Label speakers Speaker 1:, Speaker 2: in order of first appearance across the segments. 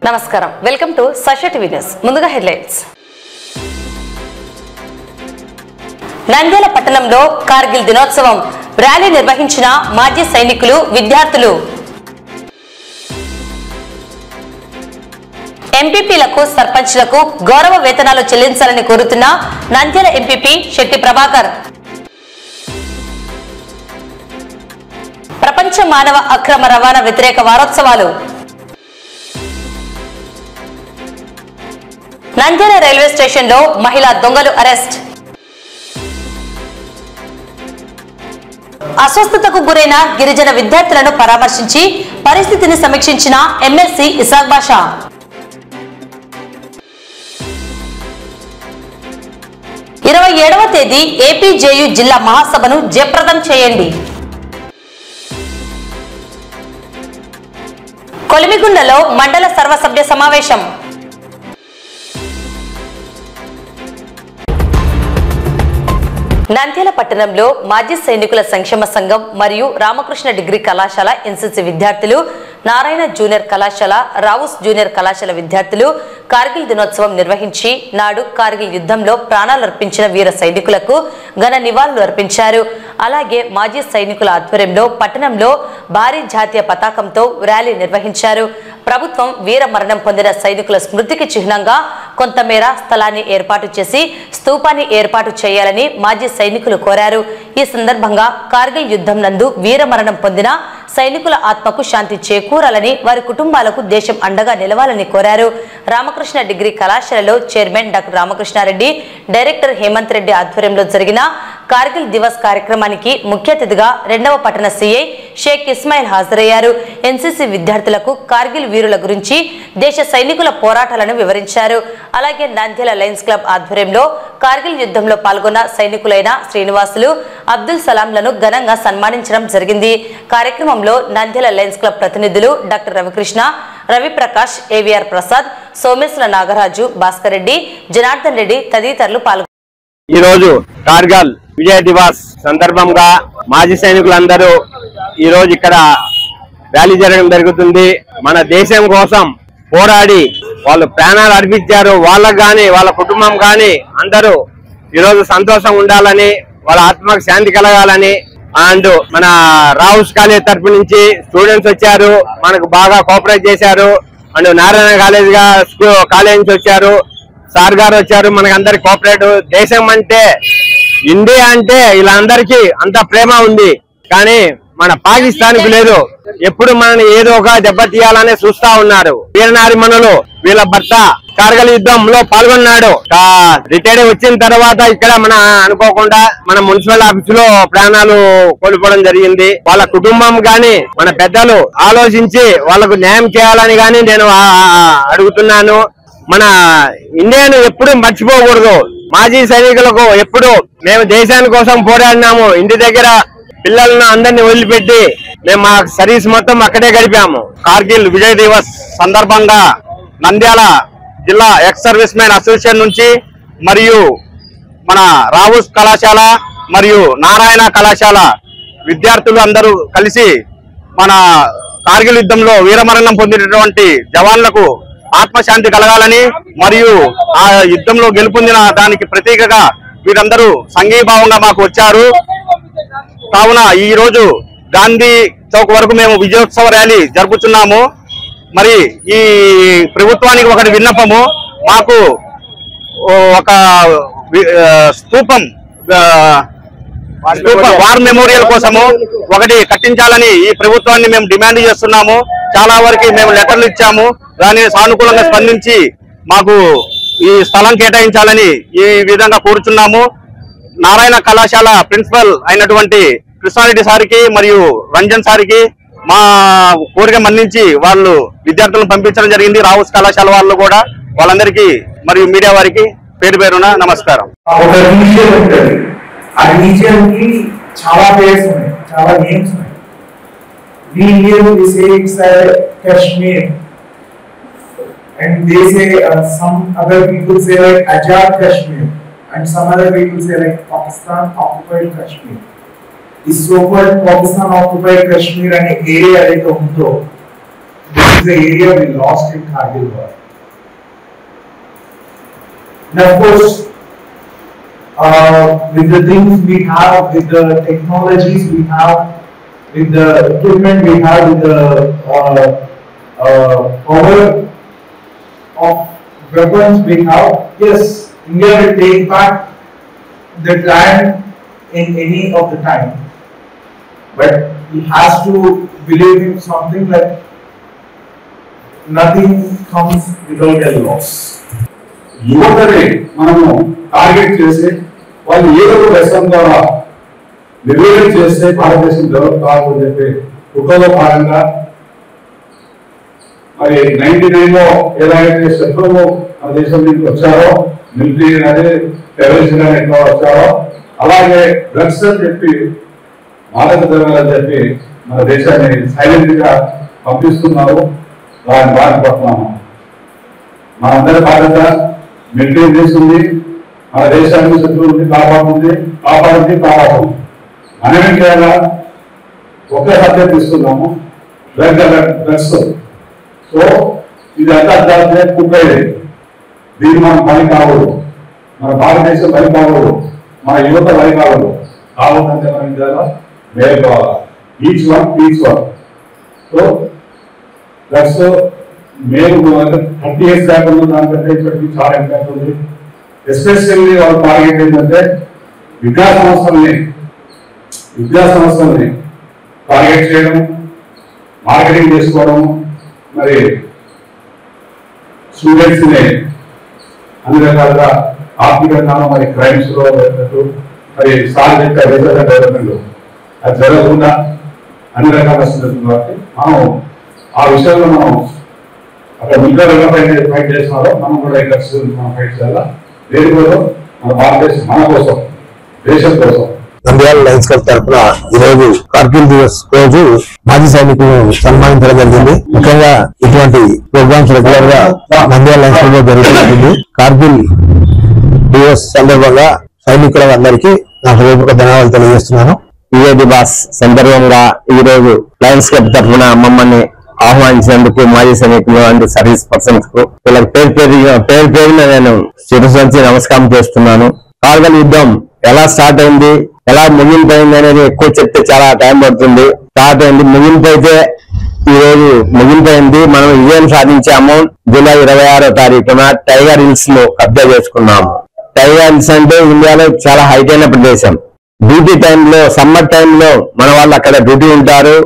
Speaker 1: నమస్కారం welcome to సష TV news ముందుగా headlines Nandyal పట్టణంలో కార్గిల్ దినోత్సవం ర్యాలీ నిర్వహించిన మాజీ సైనికులు విద్యార్థులు ఎంపీపీలకు సర్పంచ్లకు గౌరవ వేతనాలు చెల్లించాలని కోరుతున్న నంద్యాల ఎంపీపీ శెట్టి ప్రభాకర్ ప్రపంచ మానవ అక్రమ రవాణా వ్యతిరేక వారోత్సవాలు నంద్యాల రైల్వే స్టేషన్ లో మహిళా దొంగలు అరెస్ట్ అస్వస్థతకు గురైన గిరిజన విద్యార్థులను పరామర్శించి పరిస్థితిని సమీక్షించిన ఎమ్మెల్సీ ఇసాక్ బాషా 27వ తేదీ ఏపీజేయు జిల్లా మహాసభను జయప్రదం చేయండి. కొలిమిగుండలో మండల సర్వసభ్య సమావేశం. నంద్యాల పట్టణంలో మాజీ సైనికుల సంక్షేమ సంఘం మరియు రామకృష్ణ డిగ్రీ కళాశాల ఎన్సీసీ విద్యార్థులు, నారాయణ జూనియర్ కళాశాల, రావుస్ జూనియర్ కళాశాల విద్యార్థులు కార్గిల్ దినోత్సవం నిర్వహించి నాడు కార్గిల్ యుద్ధంలో ప్రాణాలర్పించిన వీర సైనికులకు ఘన నివాళులు అర్పించారు. అలాగే మాజీ సైనికుల ఆధ్వర్యంలో పట్టణంలో భారీ జాతీయ పతాకంతో ర్యాలీ నిర్వహించారు. ప్రభుత్వం వీర మరణం పొందిన సైనికుల స్మృతికి చిహ్నంగా కొంతమేర స్థలాన్ని ఏర్పాటు చేసి స్తూపాన్ని ఏర్పాటు చేయాలని మాజీ సైనికులు కోరారు. ఈ సందర్భంగా కార్గిల్ యుద్ధం నందు వీర మరణం పొందిన సైనికుల ఆత్మకు శాంతి చేకూరాలని, వారి కుటుంబాలకు దేశం అండగా నిలవాలని కోరారు. రామకృష్ణ డిగ్రీ కళాశాలలో chairman doctor Ramakrishna Reddy, director Hemanth Reddy ఆధ్వర్యంలో జరిగిన కార్గిల్ దివస్ కార్యక్రమానికి ముఖ్య అతిథిగా 2వ పట్టణ సిఐ షేక్ ఇస్మాయిల్ హాజరయ్యారు. ఎన్సీసీ విద్యార్థులకు కార్గిల్ వీరుల గురించి, దేశ సైనికుల పోరాటాలను వివరించారు. అలాగే నంద్యాల లయన్స్ క్లబ్ ఆధ్వర్యంలో కార్గిల్ యుద్ధంలో పాల్గొన్న సైనికులైన శ్రీనివాసులు, అబ్దుల్ సలాంలను ఘనంగా సన్మానించడం జరిగింది. కార్యక్రమంలో నంద్యాల లయన్స్ క్లబ్ ప్రతినిధులు డాక్టర్ రవికృష్ణ, రవిప్రకాష్, ఏవిఆర్ ప్రసాద్, సోమేశ్వర నాగరాజు, భాస్కర్ రెడ్డి, జనార్దన్ రెడ్డి తదితరులు పాల్గొన్నారు.
Speaker 2: ఈ రోజు కార్గిల్ విజయ దివస్ సందర్భంగా మాజీ సైనికులందరూ ఈ రోజు ఇక్కడ ర్యాలీ జరగడం జరుగుతుంది. మన దేశం కోసం పోరాడి వాళ్ళు ప్రాణాలు అర్పించారు. వాళ్ళకు గాని వాళ్ళ కుటుంబం గాని అందరూ ఈరోజు సంతోషం ఉండాలని, వాళ్ళ ఆత్మకు శాంతి కలగాలని, అండ్ మన రావుస్ కాలేజ్ తరఫు నుంచి స్టూడెంట్స్ వచ్చారు, మనకు బాగా కోఆపరేట్ చేశారు. అండ్ నారాయణ కాలేజ్ నుంచి వచ్చారు, సార్ గారు వచ్చారు, మనకు అందరికి కోఆపరేట్. దేశం అంటే ఇండియా అంటే ఇలా అందరికీ అంత ప్రేమ ఉంది, కానీ మన పాకిస్తాన్ కు లేదు. ఎప్పుడు మనని ఏదో ఒక దెబ్బతీయాలనే చూస్తా ఉన్నారు. వీరనారిమణులు వీళ్ళ భర్త కార్గిల్ యుద్ధంలో పాల్గొన్నాడు. రిటైర్ వచ్చిన తర్వాత ఇక్కడ మన అనుకోకుండా మన మున్సిపల్ ఆఫీస్ లో ప్రాణాలు కోల్పోవడం జరిగింది. వాళ్ళ కుటుంబం గాని మన పెద్దలు ఆలోచించి వాళ్ళకు న్యాయం చేయాలని గాని నేను అడుగుతున్నాను. మన ఇండియాను ఎప్పుడు మర్చిపోకూడదు. మాజీ సైనికులకు ఎప్పుడు మేము దేశాని కోసం పోరాడినాము. ఇంటి దగ్గర పిల్లలను అందరినీ వదిలిపెట్టి మేము మా సర్వీస్ మొత్తం అక్కడే గడిపాము. కార్గిల్ విజయ్ దివస్ సందర్భంగా నంద్యాల జిల్లా ఎక్స్ సర్వీస్ మెన్ అసోసియేషన్ నుంచి మరియు మన రావుస్ కళాశాల మరియు నారాయణ కళాశాల విద్యార్థులు అందరూ కలిసి మన కార్గిల్ యుద్ధంలో వీరమరణం పొందినటువంటి జవాన్లకు ఆత్మశాంతి కలగాలని మరియు ఆ యుద్ధంలో గెలుపొందిన దానికి ప్రతీకగా వీరందరూ సంఘీభావంగా మాకు వచ్చారు. కావున ఈ రోజు గాంధీ చౌక్ వరకు మేము విజయోత్సవ ర్యాలీ జరుపుతున్నాము. మరి ఈ ప్రభుత్వానికి ఒకటి విన్నపము, మాకు ఒక స్తూపం వార్ మెమోరియల్ కోసము ఒకటి కట్టించాలని ఈ ప్రభుత్వాన్ని మేము డిమాండ్ చేస్తున్నాము. చాలా వరకు మేము లెటర్లు ఇచ్చాము, దానిని సానుకూలంగా స్పందించి మాకు ఈ స్థలం కేటాయించాలని ఈ విధంగా కోరుచున్నాము. నారాయణ కళాశాల ప్రిన్సిపల్ అయినటువంటి కృష్ణారెడ్డి సార్కి మరియు రంజన్ సార్కి మా కోరిక మన్నించి వాళ్ళు విద్యార్థులను పంపించడం జరిగింది. రావుస్ కళాశాల వాళ్ళు కూడా వాళ్ళందరికీ మరియు మీడియా వారికి పేరు పేరున నమస్కారం.
Speaker 3: చాలా పేర్స్ ఉన్నాయి, చాలా నేమ్స్ ఉన్నాయి. We here we say it's Kashmir, and they say some other people say like Azad Kashmir, and some other people say like Pakistan occupied Kashmir. This so-called Pakistan occupied Kashmir and area ఏదైతే ఉందో is the area we lost in Kargil war. And of course, with the things we have, with the technologies we have, with the equipment we have, with the power of weapons we have, yes, India will take back that land in any of the time. But he has to believe in something like nothing comes without a loss.
Speaker 4: యువతని మనము target చేసి వాళ్ళు ఏదో ఒక lesson ద్వారా నిర్వీర్యం చేస్తే భారతదేశం డెవలప్ కావాలని చెప్పి కుట్రలో భాగంగా మరి 99 లో ఏదైతే శత్రువులు మన దేశం నుంచి వచ్చారో మిలిటరీ కానీ టెర్రరిస్ట్ కానీ ఎట్లా వచ్చారో అలాగే డ్రగ్స్ అని చెప్పి మాదక ద్రవ్యాలని చెప్పి మన దేశాన్ని సైలెంట్ గా పంపిస్తున్నారు. దాన్ని బాధపడుతున్నాము. మనందరి బాధ్యత మిలిటరీ చేస్తుంది, మన దేశాన్ని శత్రువుల్ని కాపాడుతుంది. మనమేం చేయాలా? ఒకే సబ్జెక్ట్ ఇస్తున్నాము, డ్రగ్స్. సో ఇది అంతర్జాతీయ కుట్రది. దీన్ని మనం బలి కావదు, మన భారతదేశం బలి కావదు, మన యువత బలి కావదు. కావద్దంటే మనం ఏం చేయాలా? మేలు కావాలా? Each one. సో డ్రగ్స్ మేలు 30 years దాకా ఉన్న దానికంటే ఇప్పటికీ చాలా ఇంపాక్ట్ ఉంది. ఎస్పెషల్లీ వాళ్ళ టార్గెట్ ఏంటంటే విద్యా సంస్థల్ని టార్గెట్ చేయడం, మార్కెటింగ్ చేసుకోవడం, మరి స్టూడెంట్స్ ని అన్ని రకాలుగా ఆర్థికంగా మరి క్రైమ్స్ లో మరి సాంఘిక డెవలప్మెంట్ అది జరగకుండా అన్ని రకాల జరుగుతుంది. కాబట్టి మనం ఆ విషయంలో మనం అక్కడ మిలిటరీ ఫైట్ చేస్తున్నారో మనం కూడా ఇక్కడ మనం ఫైట్ చేయాలా. దేని కోసం? మన భారతదేశం, మన కోసం, దేశం కోసం.
Speaker 5: నంద్యాల లయన్స్ క్లబ్ తరఫున ఈరోజు కార్గిల్ దివస్ రోజు మాజీ సైనికులను సన్మానించడం జరిగింది. ముఖ్యంగా ఇటువంటి ప్రోగ్రామ్స్ రెగ్యులర్ గా నంద్యాల లయన్స్ క్లబ్ లో జరుగుతుంది. కార్గిల్ దివస్ సందర్భంగా సైనికులందరికీ నా హృదయపూర్వక ధన్యవాదాలు తెలియజేస్తున్నాను.
Speaker 2: విజయ్ దివాస్ సందర్భంగా ఈ రోజు లయన్స్ క్లబ్ తరఫున మమ్మల్ని ఆహ్వానించినందుకు మాజీ సైనికులు అండ్ సర్వీస్ పర్సన్స్ కు వీళ్ళకి పేరు పేరున నేను శిరస్సు నమస్కారం చేస్తున్నాను. కార్గిల్ యుద్ధం ఎలా స్టార్ట్ అయింది, ఎలా ముగింపైంది అనేది ఎక్కువ చెప్తే చాలా టైం పడుతుంది. స్టార్ట్ అయింది, ముగింపైతే ఈ రోజు ముగింపైంది. మనం విజయం సాధించాము. జూలై 26వ తారీఖున టైగర్ హిల్స్ లో కబ్జా చేసుకున్నాము. టైగర్ హిల్స్ అంటే ఇండియాలో చాలా హైట్ అయిన ప్రదేశం. డ్యూటీ టైంలో, సమ్మర్ టైంలో మన వాళ్ళు అక్కడ డ్యూటీ ఉంటారు,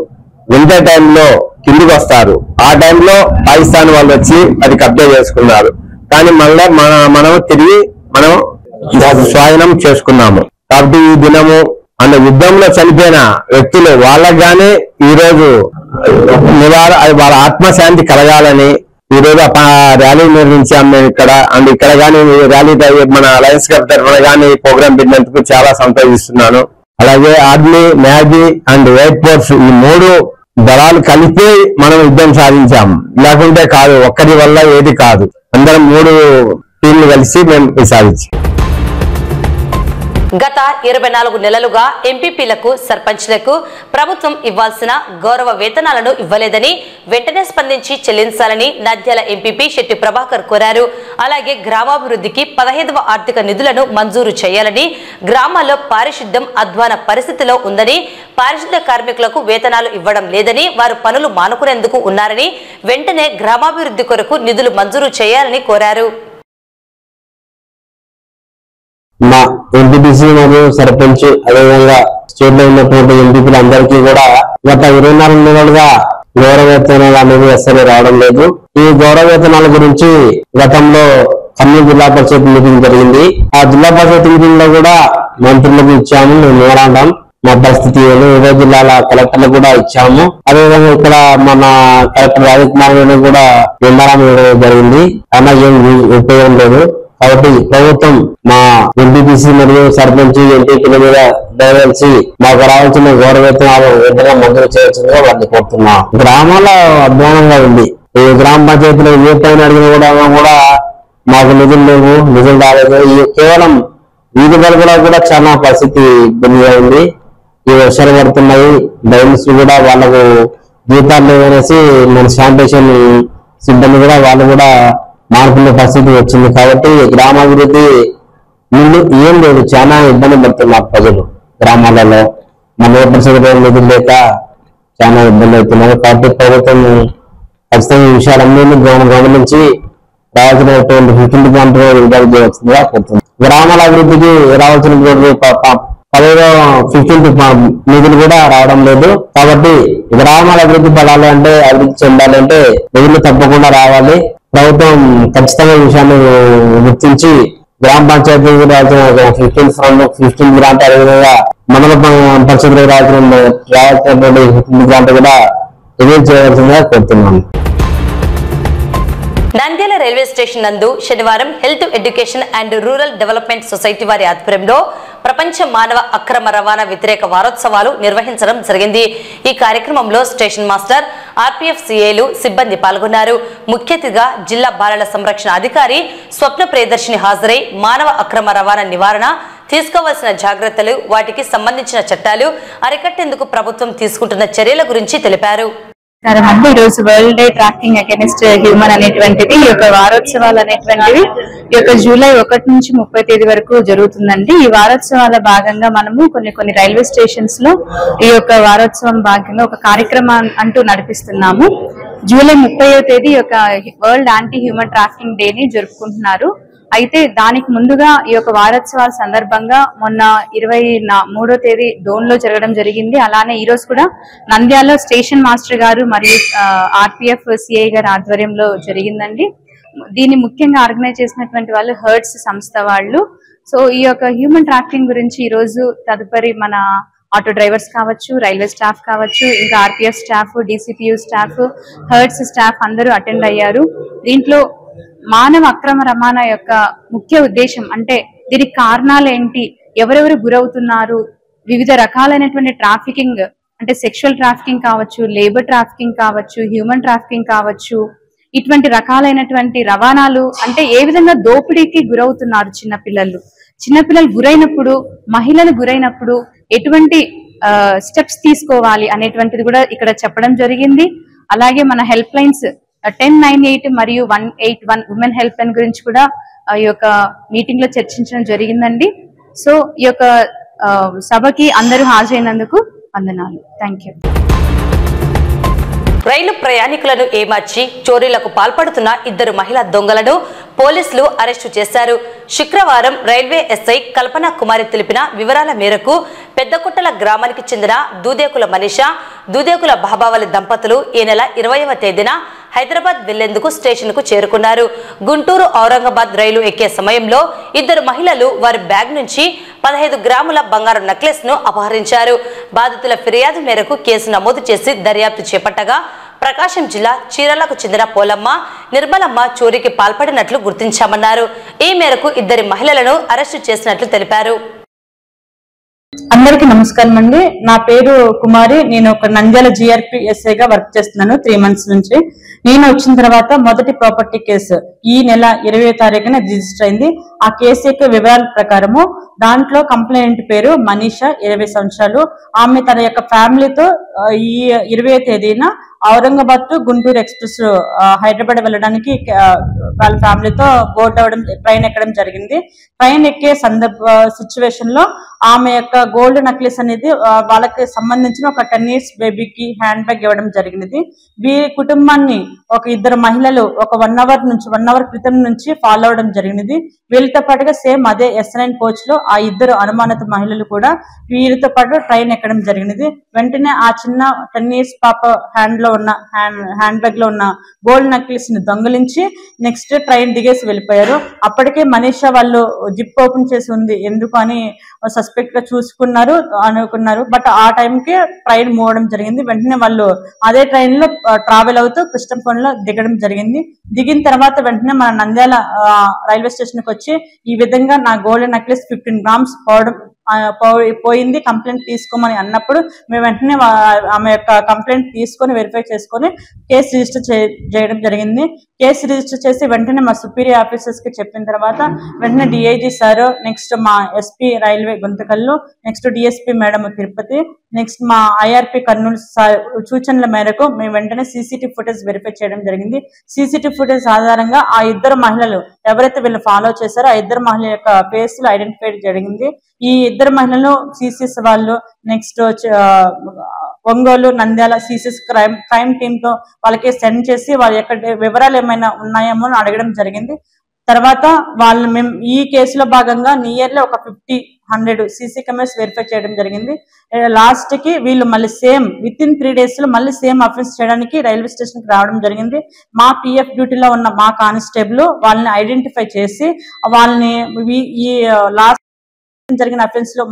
Speaker 2: వింటర్ టైంలో కిందికి వస్తారు. ఆ టైంలో పాకిస్తాన్ వాళ్ళు వచ్చి అది కబ్జా చేసుకున్నారు. కానీ మళ్ళీ మనం తిరిగి స్వాధీనం చేసుకున్నాము. కాబట్టి ఈ దినము అన్న యుద్ధంలో చనిపోయిన వ్యక్తులు వాళ్ళకి గానీ ఈ రోజు వాళ్ళ ఆత్మశాంతి కలగాలని ఈ రోజు ర్యాలీ నిర్వహించాము మేము ఇక్కడ. అండ్ ఇక్కడ గానీ ర్యాలీ మన అలయన్స్ క్లబ్ తరఫున గానీ ప్రోగ్రాం పెట్టినందుకు చాలా సంతోషిస్తున్నాను. అలాగే army, navy and air force ఈ 3 దళాలు కలిపి మనం యుద్ధం సాధించాము. లేకుంటే కాదు, ఒక్కరి వల్ల ఏది కాదు. అందరం 3 టీంలు కలిసి మేము సాధించాం.
Speaker 1: గత 24 నెలలుగా ఎంపీపీలకు, సర్పంచ్లకు ప్రభుత్వం ఇవ్వాల్సిన గౌరవ వేతనాలను ఇవ్వలేదని వెంటనే స్పందించి చెల్లించాలని నంద్యాల ఎంపీపీ శెట్టి ప్రభాకర్ కోరారు. అలాగే గ్రామాభివృద్ధికి 15వ ఆర్థిక నిధులను మంజూరు చేయాలని, గ్రామాల్లో పారిశుద్ధ్యం అధ్వాన పరిస్థితిలో ఉందని, పారిశుద్ధ్య కార్మికులకు వేతనాలు ఇవ్వడం లేదని, వారు పనులు మానుకునేందుకు ఉన్నారని, వెంటనే గ్రామాభివృద్ధి కొరకు నిధులు మంజూరు చేయాలని కోరారు.
Speaker 5: మా ఎంపీటీసీ మరియు సర్పంచ్ అదేవిధంగా స్టేట్ లో ఉన్నటువంటి ఎంపీలందరికీ కూడా గత 24 నెలలుగా గౌరవ వేతనాలు అనేది అసలు రావడం లేదు. ఈ గౌరవ వేతనాల గురించి గతంలో అన్ని జిల్లా పరిషత్ మీటింగ్ జరిగింది. ఆ జిల్లా పరిషత్ మీటింగ్ లో కూడా మంత్రులకు ఇచ్చాము మెమోరాండం. మా పరిస్థితి 20 జిల్లాల కలెక్టర్లు కూడా ఇచ్చాము. అదేవిధంగా ఇక్కడ మన కలెక్టర్ రాజకుమార్ కూడా మెమోరాండం ఇవ్వడం జరిగింది. అలా ఏం ఉపయోగం లేదు. కాబట్టి ప్రభుత్వం మా ఎంపీటీసీ మరియు సర్పంచ్ ఎంపీపీల మీద దయవలిసి మాకు రావాల్సిన గౌరవ వేతనాలు వెంటనే మంజూరు చేయవలసిందిగా వారిని కోరుతున్నాం. గ్రామాల అధ్వానంగా ఉంది. ఈ గ్రామ పంచాయతీలో ఏ పైన అడిగినా కూడా మాకు నిధులు లేవు, నిధులు రాలేదు. కేవలం వీధి బల్బులో కూడా చాలా పరిస్థితి ఇబ్బందిగా ఉంది. ఈ వర్షాలు పడుతున్నాయి, డ్రైన్స్ కూడా వాళ్ళకు జీతాలు లేవనేసి మన శానిటేషన్ సిబ్బంది కూడా వాళ్ళు కూడా మానుకునే పరిస్థితి వచ్చింది. కాబట్టి గ్రామాభివృద్ధి ముందు ఏం లేదు, చాలా ఇబ్బంది పడుతున్నారు ప్రజలు గ్రామాలలో. మన ఓపెన్ సెక్రటరీ నిధులు లేక చాలా ఇబ్బంది అవుతున్నారు. కాబట్టి ప్రభుత్వం ఖచ్చితంగా ఈ విషయాలన్నీ గమనించి రావాల్సినటువంటి 15 గంటలు విడుదల చేయవలసిందిగా కోరుతుంది. గ్రామాల అభివృద్ధికి రావాల్సినటువంటి 15 నిధులు కూడా రావడం లేదు. కాబట్టి గ్రామాల అభివృద్ధి పడాలి అంటే, అభివృద్ధి చెందాలంటే నిధులు తప్పకుండా రావాలి. ప్రభుత్వం ఖచ్చితంగా ఈ విషయాన్ని గుర్తించి గ్రామ పంచాయతీ రావాల్సిన 15 గ్రాంట్, అదేవిధంగా మండల పరిషత్లో రావాల్సినటువంటి 15 గ్రాంట్ కూడా రిలీజ్ చేయవలసిందిగా కోరుతున్నాను.
Speaker 1: నంద్యాల రైల్వే స్టేషన్ నందు శనివారం health education and rural development society వారి ఆధ్వర్యంలో ప్రపంచ మానవ అక్రమ రవాణా వ్యతిరేక వారోత్సవాలు నిర్వహించడం జరిగింది. ఈ కార్యక్రమంలో స్టేషన్ మాస్టర్, ఆర్పీఎఫ్ సిఐలు సిబ్బంది పాల్గొన్నారు. ముఖ్య అతిథిగా జిల్లా బాలల సంరక్షణ అధికారి స్వప్న ప్రియదర్శిని హాజరై మానవ అక్రమ రవాణా నివారణ, తీసుకోవాల్సిన జాగ్రత్తలు, వాటికి సంబంధించిన చట్టాలు, అరికట్టేందుకు ప్రభుత్వం తీసుకుంటున్న చర్యల గురించి తెలిపారు.
Speaker 6: ఈ రోజు world day tracking against human అనేటువంటిది, ఈ యొక్క వారోత్సవాలు అనేటువంటివి ఈ యొక్క జూలై 1 నుంచి 30 తేదీ వరకు జరుగుతుందండి. ఈ వారోత్సవాల భాగంగా మనము కొన్ని రైల్వే స్టేషన్స్ లో ఈ యొక్క వారోత్సవం భాగంగా ఒక కార్యక్రమం అంటూ నడిపిస్తున్నాము. జూలై 30వ తేదీ ఈ యొక్క world anti human trafficking day ని జరుపుకుంటున్నారు. అయితే దానికి ముందుగా ఈ యొక్క వారోత్సవాల సందర్భంగా మొన్న 23వ తేదీ డోన్ లో జరగడం జరిగింది. అలానే ఈ రోజు కూడా నంద్యాల స్టేషన్ మాస్టర్ గారు మరియు ఆర్పీఎఫ్ సిఐ గారి ఆధ్వర్యంలో జరిగిందండి. దీన్ని ముఖ్యంగా ఆర్గనైజ్ చేసినటువంటి వాళ్ళు హర్ట్స్ సంస్థ వాళ్ళు. సో ఈ యొక్క హ్యూమన్ ట్రాఫికింగ్ గురించి ఈ రోజు తదుపరి మన ఆటో డ్రైవర్స్ కావచ్చు, రైల్వే స్టాఫ్ కావచ్చు, ఇంకా ఆర్పీఎఫ్ స్టాఫ్, డిసిపియు స్టాఫ్, హర్ట్స్ స్టాఫ్ అందరూ అటెండ్ అయ్యారు. దీంట్లో మానవ అక్రమ రవాణా యొక్క ముఖ్య ఉద్దేశం అంటే దీనికి కారణాలు ఏంటి, ఎవరెవరు గురవుతున్నారు, వివిధ రకాలైనటువంటి ట్రాఫికింగ్ అంటే సెక్షువల్ ట్రాఫికింగ్ కావచ్చు, లేబర్ ట్రాఫికింగ్ కావచ్చు, హ్యూమన్ ట్రాఫికింగ్ కావచ్చు, ఇటువంటి రకాలైనటువంటి రవాణాలు అంటే ఏ విధంగా దోపిడీకి గురవుతున్నారు చిన్నపిల్లలు గురైనప్పుడు, మహిళలు గురైనప్పుడు ఎటువంటి స్టెప్స్ తీసుకోవాలి అనేటువంటిది కూడా ఇక్కడ చెప్పడం జరిగింది. అలాగే మన హెల్ప్ లైన్స్ 1098 మరియు 181 ఉమెన్ హెల్ప్ లైన్ గురించి కూడా ఈ యొక్క మీటింగ్ లో చర్చించడం జరిగిందండి. సో ఈ యొక్క సభకి అందరూ హాజరైనందుకు వందనాలు. Thank you.
Speaker 1: రైలు ప్రయాణికులను ఏమార్చి చోరీలకు పాల్పడుతున్న 2 మహిళా దొంగలను పోలీసులు అరెస్టు చేశారు. శుక్రవారం రైల్వే ఎస్ఐ కల్పన కుమారి తెలిపిన వివరాల మేరకు పెద్దకుట్టల గ్రామానికి చెందిన దూదేకుల మనీషా, దూదేకుల బాబావలి దంపతులు ఈ నెల 20వ తేదీన హైదరాబాద్ వెళ్లేందుకు స్టేషన్ కు చేరుకున్నారు. గుంటూరు ఔరంగాబాద్ రైలు ఎక్కే సమయంలో 2 మహిళలు వారి బ్యాగ్ నుంచి 15 గ్రాముల బంగారు నెక్లెస్ ను అపహరించారు. బాధితుల ఫిర్యాదు మేరకు కేసు నమోదు చేసి దర్యాప్తు చేపట్టగా ప్రకాశం జిల్లా చీరాలకు చెందిన పోలమ్మ, నిర్మలమ్మ చోరీకి పాల్పడినట్లు గుర్తించామన్నారు. ఈ మేరకు 2 మహిళలను అరెస్టు చేసినట్లు తెలిపారు.
Speaker 7: అందరికి నమస్కారం అండి. నా పేరు కుమారి. నేను ఒక నంద్యాల జిఆర్పి ఎస్ఐగా వర్క్ చేస్తున్నాను 3 months నుంచి. నేను వచ్చిన తర్వాత మొదటి ప్రాపర్టీ కేసు ఈ నెల 20వ తారీఖున రిజిస్టర్ అయింది. ఆ కేసు యొక్క వివరాల ప్రకారము దాంట్లో కంప్లైంట్ పేరు మనీషా, 20 సంవత్సరాలు. ఆమె తన యొక్క ఫ్యామిలీతో ఈ 20వ తేదీన ఔరంగాబాద్ టు గుంటూరు ఎక్స్ప్రెస్ హైదరాబాద్ వెళ్ళడానికి వాళ్ళ ఫ్యామిలీతో బోర్డు అవ్వడం, ట్రైన్ ఎక్కడం జరిగింది. ట్రైన్ ఎక్కే సిచ్యువేషన్ లో ఆమె యొక్క గోల్డ్ నెక్లెస్ అనేది వాళ్ళకి సంబంధించిన ఒక 10 years బేబీకి హ్యాండ్ బ్యాగ్ ఇవ్వడం జరిగినది. వీరి కుటుంబాన్ని ఒక 2 మహిళలు ఒక 1 hour క్రితం నుంచి ఫాలో అవడం జరిగినది. వీళ్ళతో పాటుగా సేమ్ అదే S9 కోచ్ లో ఆ 2 అనుమానిత మహిళలు కూడా వీరితో పాటు ట్రైన్ ఎక్కడం జరిగినది. వెంటనే ఆ చిన్న 10 years పాప హ్యాండ్ బ్యాగ్ లో ఉన్న గోల్డ్ నెక్లెస్ ని దొంగలించి నెక్స్ట్ ట్రైన్ దిగేసి వెళ్ళిపోయారు. అప్పటికే మనీషా వాళ్ళు జిప్ ఓపెన్ చేసి ఉంది ఎందుకు అని సస్పెక్ట్ గా అనుకున్నారు. బట్ ఆ టైంకి ట్రైన్ మూవ్ అవడం జరిగింది. వెంటనే వాళ్ళు అదే ట్రైన్ లో ట్రావెల్ అవుతూ కృష్ణపొన్ లో దిగడం జరిగింది. దిగిన తర్వాత వెంటనే మన నంద్యాల రైల్వే స్టేషన్ కి వచ్చి ఈ విధంగా నా గోల్డ్ నెక్లెస్ 15 grams పోయింది, కంప్లైంట్ తీసుకోమని అన్నప్పుడు మేము వెంటనే ఆమె యొక్క కంప్లైంట్ తీసుకొని వెరిఫై చేసుకొని కేసు రిజిస్టర్ చేయడం జరిగింది. కేసు రిజిస్టర్ చేసి వెంటనే మా సుపీరియర్ ఆఫీసర్స్ కి చెప్పిన తర్వాత వెంటనే డిఐజీ సార్, నెక్స్ట్ మా SP railway Guntakal, next DSP madam Tirupati, next మా ఐఆర్పీ కర్నూలు సూచనల మేరకు మేము వెంటనే సీసీటీవీ ఫుటేజ్ వెరిఫై చేయడం జరిగింది. సీసీటీవీ ఫుటేజ్ ఆధారంగా ఆ ఇద్దరు మహిళలు ఎవరైతే వీళ్ళు ఫాలో చేశారో ఆ ఇద్దరు మహిళల యొక్క ఫేస్లు ఐడెంటిఫై జరిగింది. ఈ ఇద్దరు మహిళలు సిసిఎస్ వాళ్ళు, next Ongole Nandyal CCS crime team తో వాళ్ళకి సెండ్ చేసి వాళ్ళ యొక్క వివరాలు ఏమైనా ఉన్నాయేమో అని అడగడం జరిగింది. తర్వాత వాళ్ళు మేము ఈ కేసులో భాగంగా నియర్లీ ఒక 50-100 సీసీ కెమెరాస్ వెరిఫై చేయడం జరిగింది. లాస్ట్ కి వీళ్ళు మళ్ళీ సేమ్ విత్-ఇన్ 3 days లో మళ్ళీ సేమ్ అఫెన్స్ చేయడానికి రైల్వే స్టేషన్ కి రావడం జరిగింది. మా పిఎఫ్ డ్యూటీలో ఉన్న మా కానిస్టేబుల్ వాళ్ళని ఐడెంటిఫై చేసి వాళ్ళని ఈ లాస్ట్ జరిగిన అఫెన్స్ లో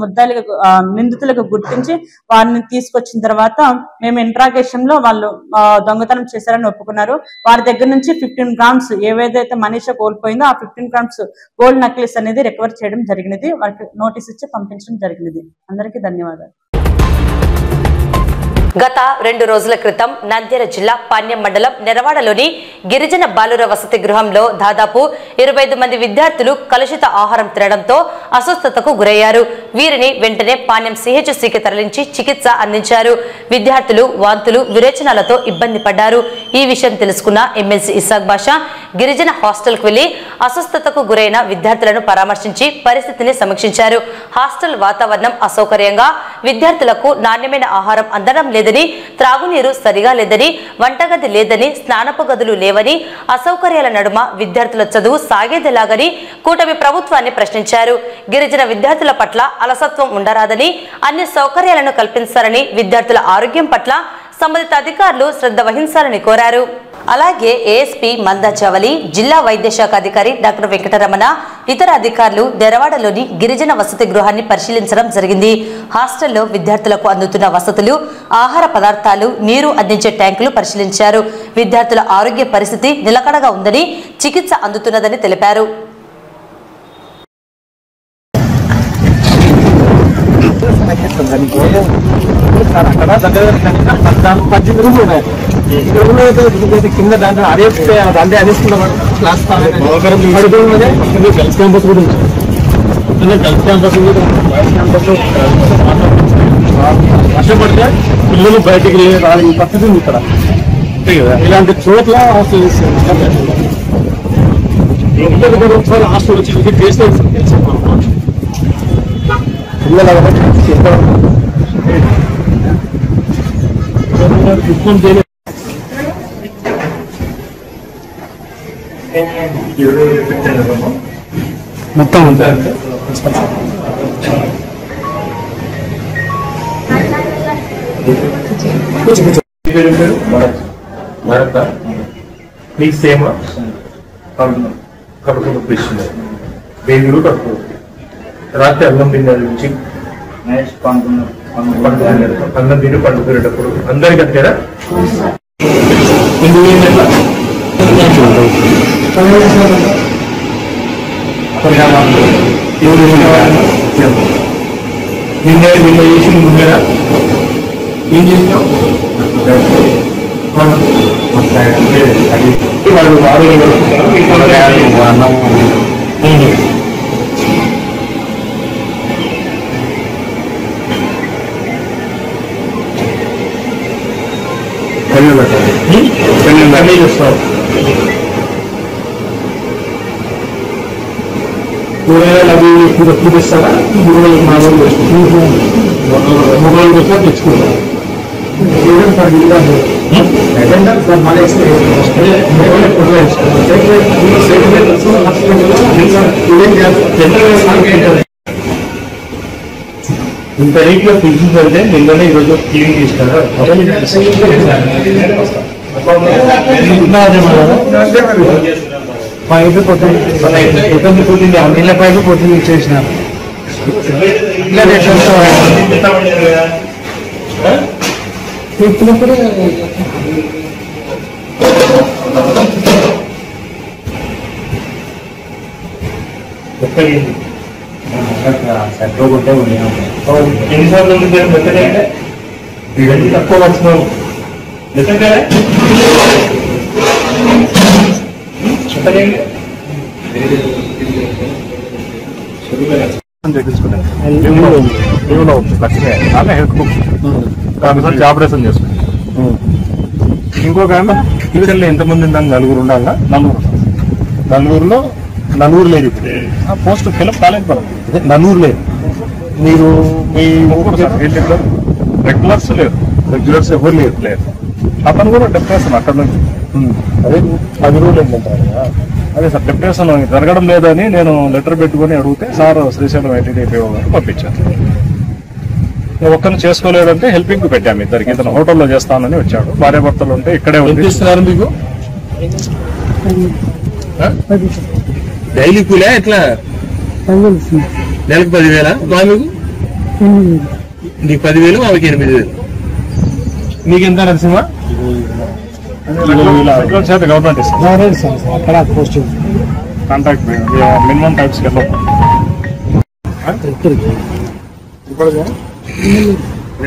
Speaker 7: నిందితులకు గుర్తించి వారిని తీసుకొచ్చిన తర్వాత మేము ఇంట్రాగేషన్ లో వాళ్ళు దొంగతనం చేశారని ఒప్పుకున్నారు. వారి దగ్గర నుంచి 15 grams ఏవేదైతే మనీషా కోల్పోయిందో ఆ 15 grams గోల్డ్ నెక్లెస్ అనేది రికవర్ చేయడం జరిగినది. వారికి నోటీస్ ఇచ్చి పంపించడం జరిగినది. అందరికీ ధన్యవాదాలు.
Speaker 1: గత 2 రోజుల క్రితం నంద్యాల జిల్లా పాణ్యం మండలం నెరవాడలోని గిరిజన బాలుర వసతి గృహంలో దాదాపు 25 మంది విద్యార్థులు కలుషిత ఆహారం తినడంతో అస్వస్థతకు గురయ్యారు. వీరిని వెంటనే పాణ్యం సిహెచ్సికి తరలించి చికిత్స అందించారు. విద్యార్థులు వాంతులు విరేచనాలతో ఇబ్బంది పడ్డారు. ఈ విషయం తెలుసుకున్న ఎమ్మెల్సీ ఇస్సాక్ బాషా గిరిజన హాస్టల్ కు వెళ్లి అస్వస్థతకు గురైన విద్యార్థులను పరామర్శించి పరిస్థితిని సమీక్షించారు. హాస్టల్ వాతావరణం అసౌకర్యంగా, విద్యార్థులకు నాణ్యమైన ఆహారం అందడం లేదని, త్రాగునీరు సరిగా లేదని, వంటగది లేదని, స్నానపు గదులు లేవని, అసౌకర్యాల నడుమ విద్యార్థుల చదువు సాగేదిలాగని కూటమి ప్రభుత్వాన్ని ప్రశ్నించారు. గిరిజన విద్యార్థుల పట్ల అలసత్వం ఉండరాదని, అన్ని సౌకర్యాలను కల్పించాలని, విద్యార్థుల ఆరోగ్యం పట్ల సంబంధిత అధికారులు శ్రద్ధ వహించాలని కోరారు. అలాగే ఏఎస్పీ మందా చవలి, జిల్లా వైద్య శాఖ అధికారి డాక్టర్ వెంకటరమణ, ఇతర అధికారులు దెరవాడలోని గిరిజన వసతి గృహాన్ని పరిశీలించడం జరిగింది. హాస్టల్లో విద్యార్థులకు అందుతున్న వసతులు, ఆహార పదార్థాలు, నీరు అందించే ట్యాంకులు పరిశీలించారు. విద్యార్థుల ఆరోగ్య పరిస్థితి నిలకడగా ఉందని, చికిత్స అందుతున్నదని తెలిపారు.
Speaker 8: కింద దాంట్లో అదే అనేసుకున్నాం క్లాస్ గర్ల్స్ క్యాంపస్ కూడా గర్ల్స్ క్యాంపస్ వర్షం పడితే పిల్లలు బయటికి రాని పరిస్థితి ఉంది ఇక్కడ. ఇలాంటి చోట్ల హాస్టల్ వచ్చి విజిట్ చేస్తే పిల్లల మొత్తం ఉంటారు.
Speaker 9: మీకు సేమ్ కడుపు పిస్తుంది, బేగులు కడుపు రాత్రి అన్నం తిన్నారు నుంచి అన్నం తిని పండుకునేటప్పుడు అందరికి అంతేనా? నిన్న చేసి ముందేనా ఏం చేసినావు? వాళ్ళు అన్నం కూరగాయలు అవి చూపిస్తారా? కూరగాయలు మామూలు మొబైల్ కోసం తెచ్చుకుంటాం. ఇంత రేట్లో ఫిజిక్స్ అంటే నిన్ననే ఈరోజు క్లీన్ చేసినారా? పైపు పోతుంది, నీళ్ళ పైపు పొద్దున్న ఇచ్చేసినారు. ఇప్పుడు సెంటర్ కొట్టే ఉంది. ఎన్నిసార్లు ఉంది మెత్తగా అంటే ఇవన్నీ తక్కువ వచ్చినావు నిజంగా ఆపరేషన్ చేసుకుంటాం. ఇంకొక ఫ్యూచర్లో ఎంతమంది ఉండాలి? నలుగురు ఉండాలా? నలుగురు లేదు ఇప్పుడు పోస్ట్ ఫిలప్ కాలేదు. నలుగురు లేదు. మీరు మీ రెగ్యులర్స్ లేరు, రెగ్యులర్స్ ఎవరు లేరు. అతను కూడా డిప్రెషన్ అక్కడ నుంచి అదే 10 రోజులు ఏంటంటారు కదా. అదే సార్ డిప్రెషన్ జరగడం లేదని నేను లెటర్ పెట్టుకుని అడిగితే సార్ శ్రీశైలం ఐటీడీపీఓ గారు పంపించారు. ఒక్కరిని చేసుకోలేదంటే హెల్పింగ్ పెట్టాము ఇద్దరికి. ఇతను హోటల్లో చేస్తానని వచ్చాడు. భార్యాభర్తలు ఉంటే ఇక్కడే ఇస్తున్నారు మీకు డైలీ కూలే ఎట్లా? నెలకు 10,000 మీకు? నీకు 10,000 ఆమెకి 8,000. మీకెంత Narasimha? Government contract minimum types కి 2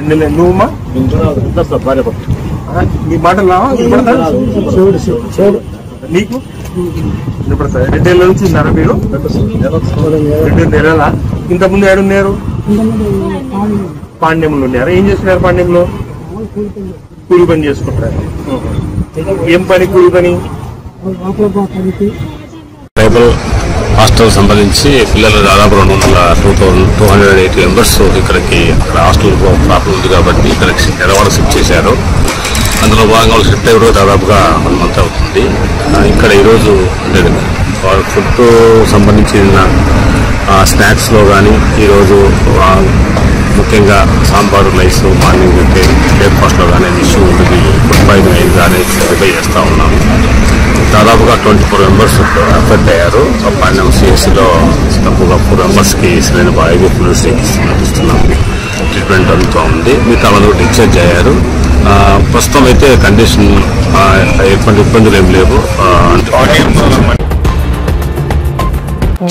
Speaker 9: నెలలు. నువ్వుమా భార్య నీ మాటలు నీకు వినపడతాయి. 2 నెలల నుంచి ఉన్నారా మీరు? 2 నెలల. ఇంతకుముందు ఏడున్నారు? పాండ్యంలో ఉన్నారా? ఏం చేస్తున్నారు పాండ్యంలో? కూలి పని చేసుకుంటారు. ఏం పని? కూలి పని.
Speaker 10: ట్రైబల్ హాస్టల్ సంబంధించి పిల్లలు దాదాపు 280 మెంబర్స్ ఇక్కడికి హాస్టల్ ప్రాబ్లం ఉంది కాబట్టి ఇక్కడికి ఎడవాడ షిఫ్ట్ చేశారు. అందులో భాగంగా షిఫ్ట్ అయ్యి దాదాపుగా 1 మంత్ అవుతుంది. ఇక్కడ ఈరోజు అంటే ఫుడ్ సంబంధించిన స్నాక్స్లో కానీ ఈరోజు ముఖ్యంగా సాంబారు రైస్ మార్నింగ్ బ్రేక్ఫాస్ట్లో కానీ ఇష్యూ ఉంటుంది. ఫుడ్ పాయిజన్ అయింది కానీ వెరిఫై చేస్తూ ఉన్నాము. దాదాపుగా 24 మెంబర్స్ అఫెక్ట్ అయ్యారు. పాండ్యం సిఎస్సిలో తక్కువగా 4 మెంబర్స్కి సరైన ఐవీ ఫ్లూయిడ్స్ ఇస్తున్నాము. ట్రీట్మెంట్ అందుతూ ఉంది. మిగతా వాళ్ళు డిశ్చార్జ్ అయ్యారు. ప్రస్తుతం అయితే కండిషన్ ఎటువంటి ఇబ్బందులు ఏం లేవు.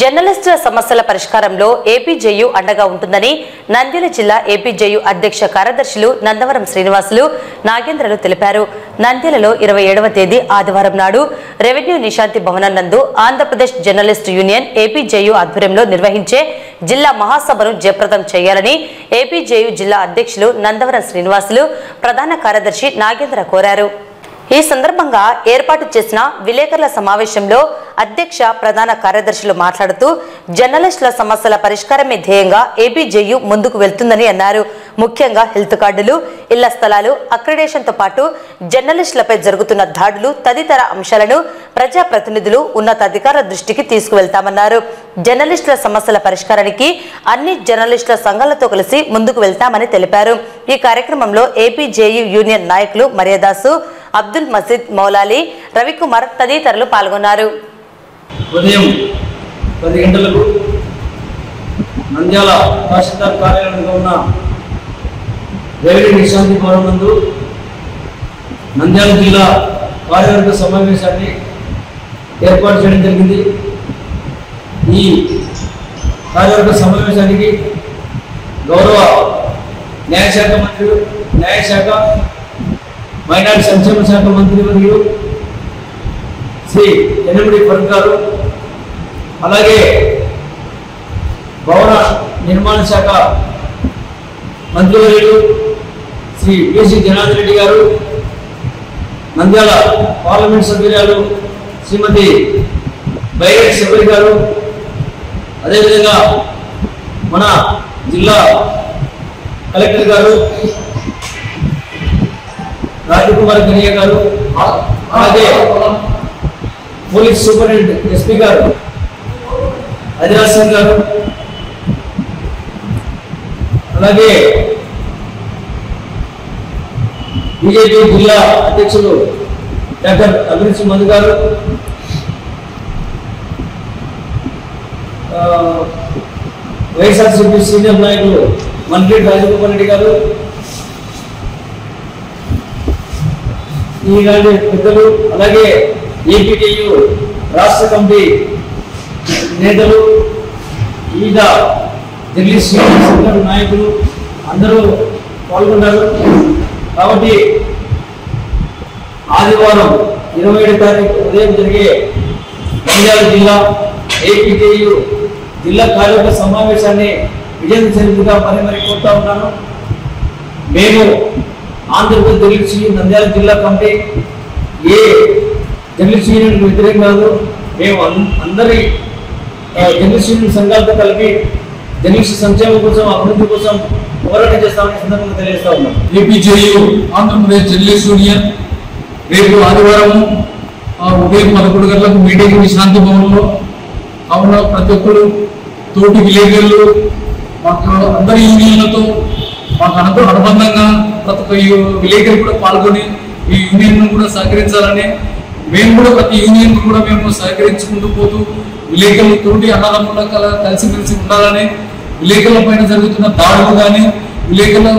Speaker 1: జర్నలిస్టుల సమస్యల పరిష్కారంలో ఏపీజేయు అండగా ఉంటుందని నంద్యాల జిల్లా ఏపీజేయు అధ్యక్ష కార్యదర్శులు నందవరం శ్రీనివాసులు, నాగేంద్రలు తెలిపారు. నంద్యాలలో 27వ తేదీ ఆదివారం నాడు రెవెన్యూ నిశాంతి భవనం నందు ఆంధ్రప్రదేశ్ జర్నలిస్టు యూనియన్ ఏపీజేయు ఆధ్వర్యంలో నిర్వహించే జిల్లా మహాసభను జయప్రదం చేయాలని ఏపీజేయు జిల్లా అధ్యక్షులు నందవరం శ్రీనివాసులు, ప్రధాన కార్యదర్శి నాగేంద్ర కోరారు. ఈ సందర్భంగా ఏర్పాటు చేసిన విలేకరుల సమావేశంలో అధ్యక్ష, ప్రధాన కార్యదర్శులు మాట్లాడుతూ జర్నలిస్టుల సమస్యల పరిష్కారమే ధ్యేయంగా ఏపీజేయు ముందుకు వెళ్తుందని అన్నారు. ముఖ్యంగా హెల్త్ కార్డులు, ఇళ్ల స్థలాలు, అక్రిడేషన్తో పాటు జర్నలిస్టులపై జరుగుతున్న దాడులు తదితర అంశాలను ప్రజాప్రతినిధులు, ఉన్నతాధికారుల దృష్టికి తీసుకువెళ్తామన్నారు. జర్నలిస్టుల సమస్యల పరిష్కారానికి అన్ని జర్నలిస్టుల సంఘాలతో కలిసి ముందుకు వెళ్తామని తెలిపారు. ఈ కార్యక్రమంలో ఏపీజేయు యూనియన్ నాయకులు మర్యాదాసు, అబ్దుల్ మజీద్, మౌలాలి, రవికుమార్ తదితరులు పాల్గొన్నారు.
Speaker 11: ఉదయం 10 గంటలకు నంద్యాల తహసీల్దార్ కార్యాలయంలో ఉన్న రెవెన్యూ నిశాంతి భవనం నందు నంద్యాల జిల్లా కార్యవర్గ సమావేశాన్ని ఏర్పాటు చేయడం జరిగింది. ఈ కార్యవర్గ సమావేశానికి గౌరవ న్యాయశాఖ మంత్రులు, న్యాయశాఖ, మైనారిటీ సంక్షేమ శాఖ మంత్రి వర్యులు శ్రీ ఎనిమిడి ఫరూక్ గారు, అలాగే భవన నిర్మాణ శాఖ మంత్రివర్యులు శ్రీ పిసి జనార్దన్ రెడ్డి గారు, నంద్యాల పార్లమెంట్ సభ్యురాలు శ్రీమతి బైరెడ్డి శబరి గారు, అదేవిధంగా మన జిల్లా కలెక్టర్ గారు రాజకుమార్ కనియా గారు, అలాగే పోలీస్ సూపరింటెండెంట్ ఎస్పీ గారు అజరాజ్ సింగ్ గారు, అలాగే బీజేపీ జిల్లా అధ్యక్షులు డాక్టర్ అభిరుచి మధు గారు, వైఎస్ఆర్సీపీ సీనియర్ నాయకులు మంత్రి రాజగోపాల్ రెడ్డి గారు, ఈనాటి పెద్దలు, అలాగే ఏపీటీయు రాష్ట్ర కమిటీ నేతలు, వివిధ ఢిల్లీ సీనియర్ నాయకులు అందరూ పాల్గొన్నారు. కాబట్టి ఆదివారం 27 తారీఖు ఉదయం జరిగే నంద్యాల జిల్లా ఏపీజేయు జిల్లా కార్యవర్గ సమావేశాన్ని విజయవంతంగా మరి కోరుతా ఉన్నాను. మేము ఆంధ్రప్రదేశ్ దళిత యూనియన్ నంద్యాల జిల్లా కమిటీ ఏ దళిత యూనియన్కు వ్యతిరేకం కాదు. మేము అందరి దళిత యూనియన్ సంఘాలతో కలిపి దళిత సంక్షేమం కోసం అభివృద్ధి కోసం పోరాటం చేస్తామని సందర్భంగా తెలియజేస్తా ఉన్నాం.
Speaker 12: ఏపీజేయు ఆంధ్రప్రదేశ్ దళిత యూనియన్ రేపు ఆదివారం ఉదయం 11 గంటలకు మీటింగ్ విశ్రాంతి భవన్లో కావున ప్రతి ఒక్కరు తోటి విలేకరులు మాకు అందరి యూనియన్లతో మాకు అనుబంధంగా ప్రతి ఒక్క విలేకరు కూడా పాల్గొని ఈ యూనియన్ కూడా సహకరించాలని మేము కూడా ప్రతి యూనియన్ కూడా మేము సహకరించుకుంటూ పోతూ విలేకరులు తోటి అన్నదమ్ముల కలిసిమెలిసి ఉండాలని విలేకరుల పైన జరుగుతున్న దాడులు కానీ విలేకరుల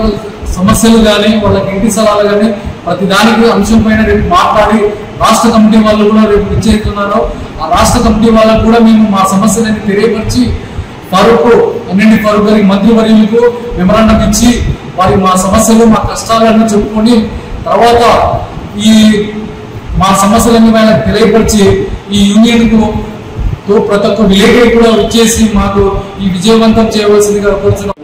Speaker 12: సమస్యలు కానీ వాళ్ళకి ఇంటి స్థలాలు కానీ ప్రతి దానికి అంశం పైన రేపు మాట్లాడి రాష్ట్ర కమిటీ వాళ్ళు కూడా రేపు నిశ్చయిస్తున్నారు. ఆ రాష్ట్ర కమిటీ వాళ్ళకు కూడా మేము మా సమస్యలని తెలియపరిచి ఫరూక్ గారి మంత్రివర్యులకు మెమరాండం ఇచ్చి వారి మా సమస్యలు మా కష్టాలను చెప్పుకొని తర్వాత ఈ మా సమస్యలన్నీ వాళ్ళకి తెలియపరిచి ఈ యూనియన్కు ప్రతి ఒక్క విలేకరి కూడా వచ్చేసి మాకు ఈ విజయవంతం చేయవలసిందిగా కోరుతున్నాం.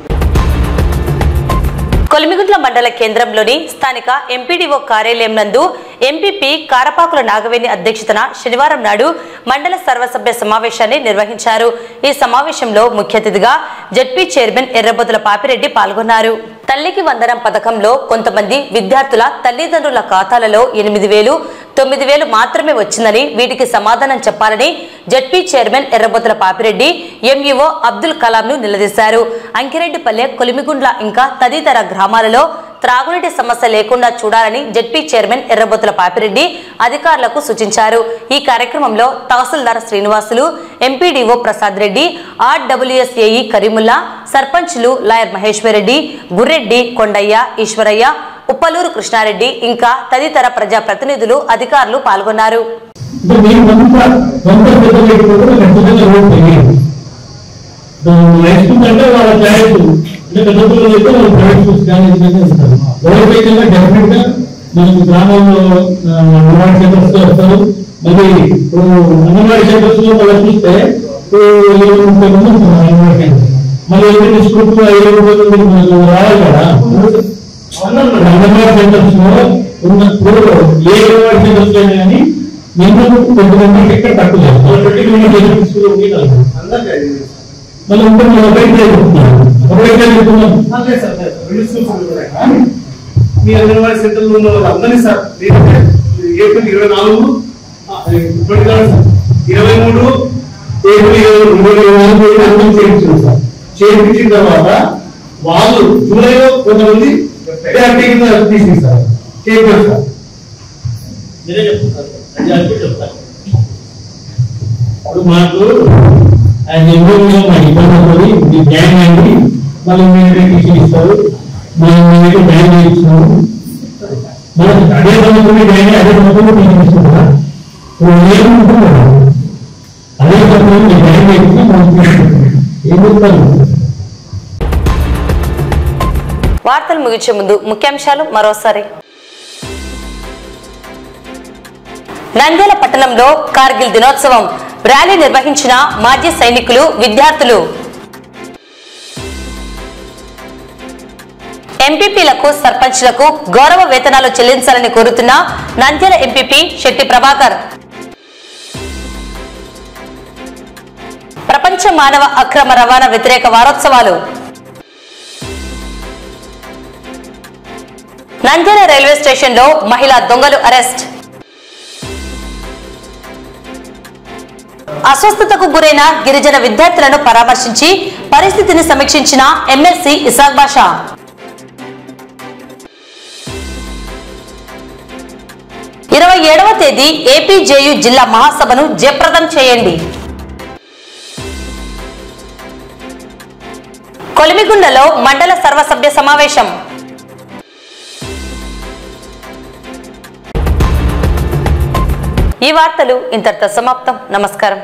Speaker 1: కొలిమిగుంట్ల మండల కేంద్రంలోని స్థానిక ఎంపీడీఓ కార్యాలయం నందు ఎంపీపీ కారపాకుల నాగవేణి అధ్యక్షతన శనివారం నాడు మండల సర్వసభ్య సమావేశాన్ని నిర్వహించారు. ఈ సమావేశంలో ముఖ్య అతిథిగా జెడ్పీ చైర్మన్ ఎర్రబొతుల పాపిరెడ్డి పాల్గొన్నారు. తల్లికి వందనం పథకంలో కొంతమంది విద్యార్థుల తల్లిదండ్రుల ఖాతాలలో 8,000, 9,000 మాత్రమే వచ్చిందని వీటికి సమాధానం చెప్పాలని ZP chairman Errabothula Papireddy MEO Abdul Kalam ను నిలదీశారు. అంకిరెడ్డిపల్లె, కొలిమిగుండ్ల ఇంకా తదితర గ్రామాలలో త్రాగునీటి సమస్య లేకుండా చూడాలని జెడ్పీ చైర్మన్ ఎర్రబొతుల పాపిరెడ్డి అధికారులకు సూచించారు. ఈ కార్యక్రమంలో తహసీల్దార్ శ్రీనివాసులు, ఎంపీడీఓ ప్రసాద్ రెడ్డి, ఆర్డబ్ల్యూఎస్ఏఈ కరీముల్లా, సర్పంచ్లు లాయర్ మహేశ్వరరెడ్డి, గుర్రెడ్డి, కొండయ్య, ఈశ్వరయ్య, ఉప్పలూరు కృష్ణారెడ్డి ఇంకా తదితర ప్రజా ప్రతినిధులు అధికారులు పాల్గొన్నారు.
Speaker 13: గ్రామంలో అంగన్వాడీ సెంటర్స్ వస్తారు. మరి అంగన్వాడీ సెంటర్స్ లో మనం చూస్తే 30 మంది అంగన్వాడీ మళ్ళీ ఎవరి స్కూల్ 5 మనకు రావాలి కదా. అంగన్వాడీ సెంటర్స్ లో ఉన్నప్పుడు ఏ అంగన్వాడీ సెంటర్స్ అయినా కానీ మినిమం 20 మంది ఎక్కడ తక్కువ లేదు. 20 మంది స్కూల్ మళ్ళీ ఇంకా మీరు
Speaker 14: మీ అంగన్వాడీ సెంటర్ లో ఉన్న వాళ్ళందరినీ సార్ ఏప్రిల్ 24, 23, ఏప్రిల్ 24 సార్. చేయించిన తర్వాత వాళ్ళు జూలైలో కొంతమంది తీసుకుంటారు చేయించారు సార్. మీరే చెప్తారు. ఇప్పుడు మాకు ఆయన ఎంఓలో మా ఇబ్బంది మీ బ్యాంక్ అండి మళ్ళీ మీరు ఇస్తారు. మేము బ్యాంక్ ఇచ్చినాము. మనం అదే సంవత్సరం బ్యాంక్ అదే సంవత్సరం తీసుకుంటున్నా ఏమనుకుంటున్నాను అదే సంవత్సరం బ్యాంక్ ఇచ్చి మనం ఏం చెప్తాను.
Speaker 1: వార్తలు ముగించే ముందు ముఖ్యాంశాలు మరోసారి. నంద్యాల పట్టణంలో కార్గిల్ దినోత్సవం ర్యాలీ నిర్వహించిన మాజీ సైనికులు, విద్యార్థులు. ఎంపీపీలకు, సర్పంచ్లకు గౌరవ వేతనాలు చెల్లించాలని కోరుతున్న నంద్యాల ఎంపీపీ శెట్టి ప్రభాకర్. ప్రపంచ మానవ అక్రమ రవాణా వ్యతిరేక వారోత్సవాలు. నంద్యాల రైల్వే స్టేషన్ లో మహిళా దొంగలు అరెస్ట్. అస్వస్థతకు గురైన గిరిజన విద్యార్థులను పరామర్శించి పరిస్థితిని సమీక్షించిన ఎమ్మెల్సీ ఇసాక్ బాషా. ఇరవై 27వ తేదీ ఏపీజేయు జిల్లా మహాసభను జయప్రదం చేయండి. కొలిమిగుండలో మండల సర్వసభ్య సమావేశం. ఈ వార్తలు ఇంతటితో సమాప్తం. నమస్కారం.